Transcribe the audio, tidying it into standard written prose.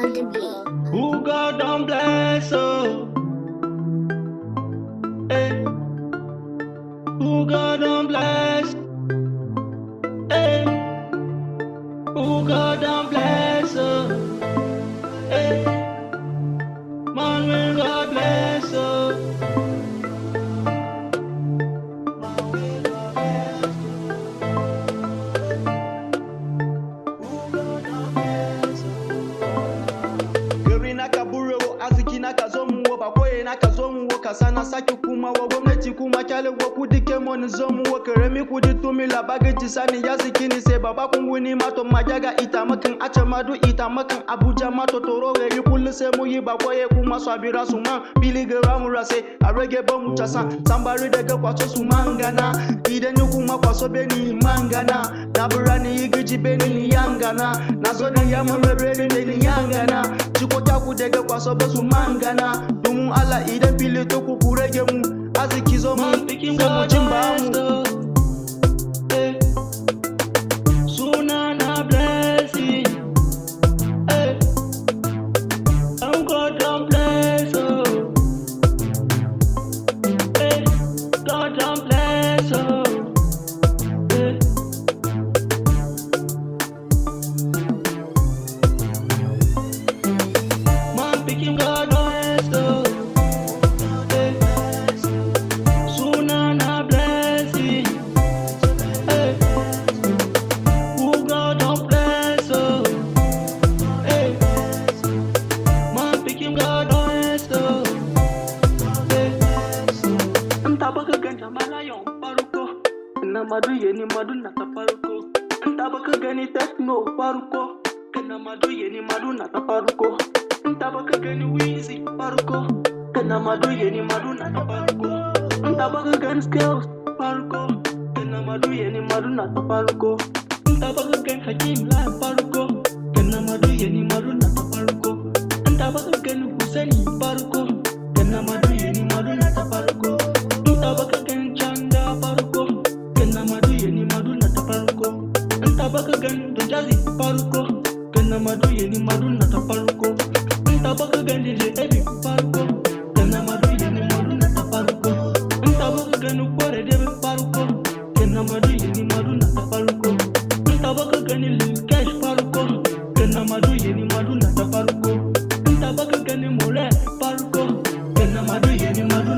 on the beat. Who God don't bless, oh. Hey. Who God don't bless, hey. Who God don't bless, oh. Hey. Man, when God bless, oh. Man, when God bless, who God don't bless, oh. Gari na kabure wo arziki na ka zo mu wo ba koye na ka zo mu wo kasa na sake kuma wo gwamnati kuma kyale wo kudi ke mon zo mu wo karami kudi tumi labagaji sani ya zikini sai baba kun wuni mato majaga ita makan ace madu ita makan abuja mato toro gari kullu sai mu yi ba koye kuma su abira su man bili gara mu rase a rage ba mu tasa sambari daga kwaso su mangana idan ni kuma kwaso beni mangana na burani yi giji beni ni yangana na zo da yamma mebeni ni yangana jiko taku daga kwaso ba su mangana domin Allah idan fili to ku rage mu arziki zo mu sai mu cin ba mu suna na blessing I'm God don't bless oh God don't bless oh man picking God bless oh suna na blessing who God don't bless oh man picking God bless oh anta baka ganta malayon farko na madu yeni madu na ta farko anta baka gani techno farko kana madu yeni madu na ta farko anta baka gani wizi farko kana madu yeni madu na ta farko anta baka gani skills farko kana madu yeni madu na ta farko anta baka gani hakim la farko kana madu yeni madu na ta farko anta baka gani husani farko kana madu yeni madu na ta farko anta baka gani chanda farko kana madu yeni madu na ta farko anta baka gani dojazi farko kana madu yeni madu na ta farko anta baka gani je ebi farko kana madu yeni madu na ta farko anta baka gani kware debe farko kana madu yeni madu na ta farko anta baka gani cash farko kana madu yeni madu na ta farko anta baka gani more farko kana madu yeni madu